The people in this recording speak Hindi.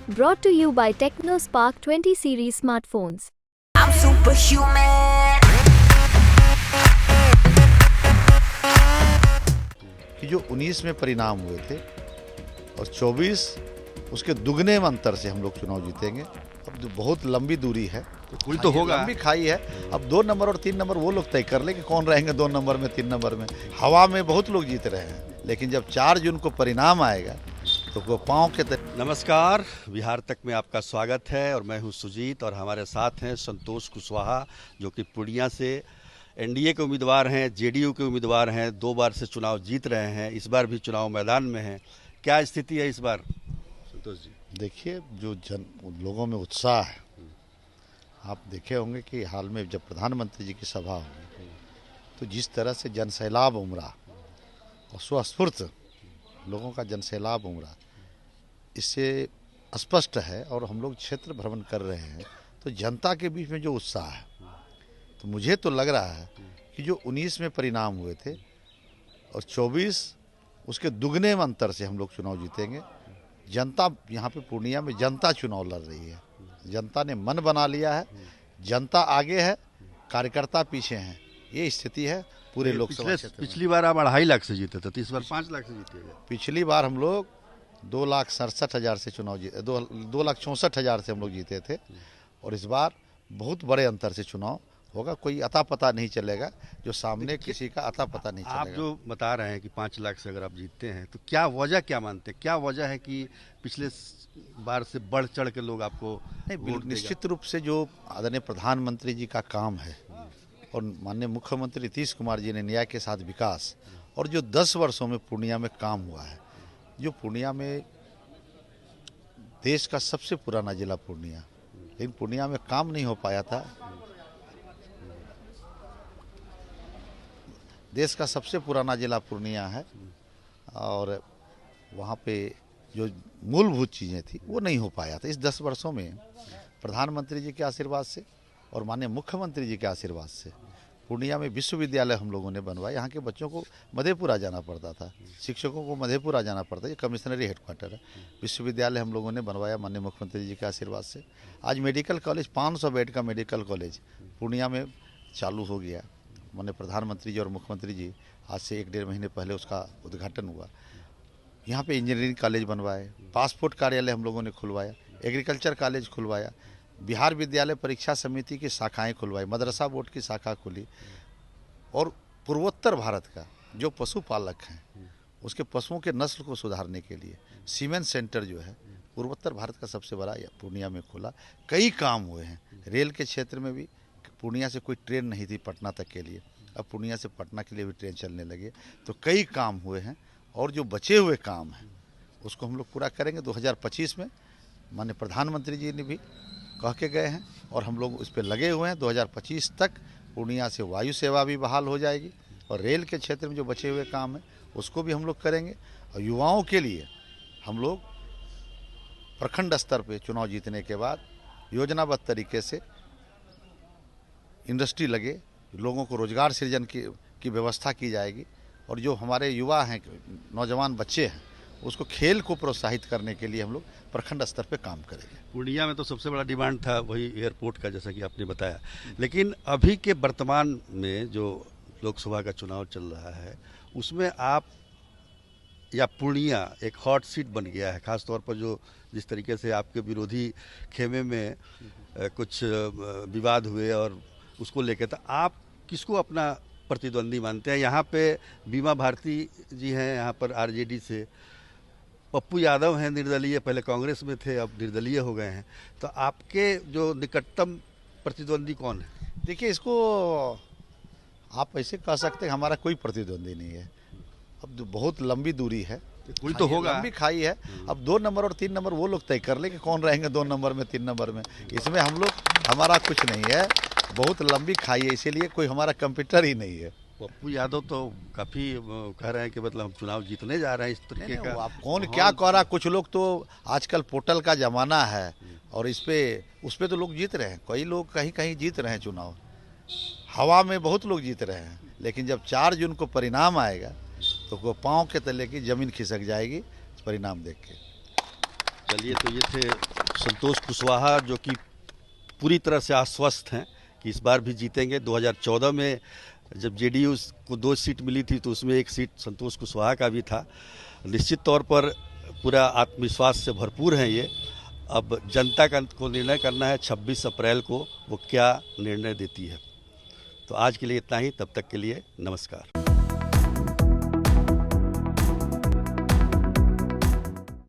Brought to you by TechnoSpark 20 series smartphones. I'm superhuman. कि जो 19 में परिणाम हुए थे और 24 उसके दुगने अंतर से हम लोग चुनाव जीतेंगे। अब जो बहुत लंबी दूरी है, कोई तो होगा, लंबी खाई है। अब 2 नंबर और 3 नंबर वो लोग तय कर ले कि कौन रहेंगे 2 नंबर में 3 नंबर में। हवा में बहुत लोग जीत रहे हैं, लेकिन जब 4 जून को परिणाम आएगा तो वो पाँव के नमस्कार, बिहार तक में आपका स्वागत है और मैं हूं सुजीत और हमारे साथ हैं संतोष कुशवाहा जो कि पूर्णिया से एनडीए के उम्मीदवार हैं, जेडीयू के उम्मीदवार हैं, 2 बार से चुनाव जीत रहे हैं, इस बार भी चुनाव मैदान में हैं। क्या स्थिति है इस बार संतोष जी? देखिए, जो लोगों में उत्साह है, आप देखे होंगे कि हाल में जब प्रधानमंत्री जी की सभा हुई तो जिस तरह से जनसैलाब उमड़ा और स्वस्फूर्त लोगों का जनसैलाब उमड़ा, इससे स्पष्ट है। और हम लोग क्षेत्र भ्रमण कर रहे हैं तो जनता के बीच में जो उत्साह है, तो मुझे तो लग रहा है कि जो 19 में परिणाम हुए थे और 24 उसके दुगने अंतर से हम लोग चुनाव जीतेंगे। जनता यहाँ पे पूर्णिया में जनता चुनाव लड़ रही है, जनता ने मन बना लिया है, जनता आगे है, कार्यकर्ता पीछे हैं। ये स्थिति है पूरे लोकसभा क्षेत्र में। पिछली बार आप 2.5 लाख से जीते थे, तो इस बार 5 लाख से जीतेगा। पिछली बार हम लोग 2,67,000 से चुनाव जीते, 2,64,000 से हम लोग जीते थे और इस बार बहुत बड़े अंतर से चुनाव होगा। कोई अता पता नहीं चलेगा, जो सामने किसी का अता पता नहीं चलेगा। आप जो बता रहे हैं कि 5 लाख से अगर आप जीतते हैं तो क्या वजह, क्या मानते हैं, क्या वजह है कि पिछले बार से बढ़ चढ़ के लोग आपको नहीं, निश्चित रूप से जो आदरणीय प्रधानमंत्री जी का काम है और माननीय मुख्यमंत्री नीतीश कुमार जी ने न्याय के साथ विकास और जो 10 वर्षों में पूर्णिया में काम हुआ है, जो पूर्णिया में देश का सबसे पुराना जिला पूर्णिया, लेकिन पूर्णिया में काम नहीं हो पाया था। देश का सबसे पुराना जिला पूर्णिया है और वहाँ पे जो मूलभूत चीज़ें थी वो नहीं हो पाया था। इस 10 वर्षों में प्रधानमंत्री जी के आशीर्वाद से और माननीय मुख्यमंत्री जी के आशीर्वाद से पूर्णिया में विश्वविद्यालय हम लोगों ने बनवाया। यहाँ के बच्चों को मधेपुरा जाना पड़ता था, शिक्षकों को मधेपुरा जाना पड़ता, ये कमिश्नरी हेडक्वार्टर है। विश्वविद्यालय हम लोगों ने बनवाया माननीय मुख्यमंत्री जी के आशीर्वाद से। आज मेडिकल कॉलेज, 500 बेड का मेडिकल कॉलेज पूर्णिया में चालू हो गया। माननीय प्रधानमंत्री जी और मुख्यमंत्री जी आज से 1-1.5 महीने पहले उसका उद्घाटन हुआ। यहाँ पे इंजीनियरिंग कॉलेज बनवाए, पासपोर्ट कार्यालय हम लोगों ने खुलवाया, एग्रीकल्चर कॉलेज खुलवाया, बिहार विद्यालय परीक्षा समिति की शाखाएं खुलवाई, मदरसा बोर्ड की शाखा खुली और पूर्वोत्तर भारत का जो पशुपालक हैं उसके पशुओं के नस्ल को सुधारने के लिए सीमेंट सेंटर जो है पूर्वोत्तर भारत का सबसे बड़ा पूर्णिया में खुला। कई काम हुए हैं रेल के क्षेत्र में भी। पूर्णिया से कोई ट्रेन नहीं थी पटना तक के लिए, अब पूर्णिया से पटना के लिए भी ट्रेन चलने लगे। तो कई काम हुए हैं और जो बचे हुए काम हैं उसको हम लोग पूरा करेंगे 2025 में। माननीय प्रधानमंत्री जी ने भी कह के गए हैं और हम लोग उस पर लगे हुए हैं। 2025 तक पूर्णिया से वायु सेवा भी बहाल हो जाएगी और रेल के क्षेत्र में जो बचे हुए काम हैं उसको भी हम लोग करेंगे। और युवाओं के लिए हम लोग प्रखंड स्तर पे चुनाव जीतने के बाद योजनाबद्ध तरीके से इंडस्ट्री लगे, लोगों को रोजगार सृजन की व्यवस्था की जाएगी और जो हमारे युवा हैं, नौजवान बच्चे हैं, उसको खेल को प्रोत्साहित करने के लिए हम लोग प्रखंड स्तर पे काम करेंगे। पूर्णिया में तो सबसे बड़ा डिमांड था वही एयरपोर्ट का, जैसा कि आपने बताया, लेकिन अभी के वर्तमान में जो लोकसभा का चुनाव चल रहा है उसमें आप या पूर्णिया एक हॉट सीट बन गया है, खासतौर पर जो जिस तरीके से आपके विरोधी खेमे में कुछ विवाद हुए और उसको लेकर, तो आप किसको अपना प्रतिद्वंदी मानते हैं? यहाँ पे बीमा भारती जी हैं, यहाँ पर आरजेडी से पप्पू यादव हैं निर्दलीय, पहले कांग्रेस में थे अब निर्दलीय हो गए हैं, तो आपके जो निकटतम प्रतिद्वंदी कौन है? देखिए, इसको आप ऐसे कह सकते हैं हमारा कोई प्रतिद्वंदी नहीं है। अब जो बहुत लंबी दूरी है, कोई तो होगा, लंबी खाई है। अब 2 नंबर और 3 नंबर वो लोग तय कर ले कि कौन रहेंगे 2 नंबर में 3 नंबर में। इसमें हम लोग, हमारा कुछ नहीं है, बहुत लंबी खाई है, इसीलिए कोई हमारा कंप्यूटर ही नहीं है। पप्पू यादव तो काफी कह रहे हैं कि मतलब हम चुनाव जीतने जा रहे हैं, इस तरीके का। आप कौन क्या कह रहा, कुछ लोग तो आजकल पोर्टल का जमाना है और उस पे तो लोग जीत रहे हैं, कई लोग कहीं कहीं जीत रहे हैं चुनाव। हवा में बहुत लोग जीत रहे हैं, लेकिन जब 4 जून को परिणाम आएगा तो वो पाँव के तले की जमीन खिसक जाएगी परिणाम देख के। चलिए, तो ये थे संतोष कुशवाहा, जो कि पूरी तरह से आश्वस्त हैं कि इस बार भी जीतेंगे। 2014 में जब जेडीयू को 2 सीट मिली थी तो उसमें 1 सीट संतोष कुशवाहा का भी था। निश्चित तौर पर पूरा आत्मविश्वास से भरपूर हैं ये। अब जनता को निर्णय करना है 26 अप्रैल को वो क्या निर्णय देती है। तो आज के लिए इतना ही, तब तक के लिए नमस्कार।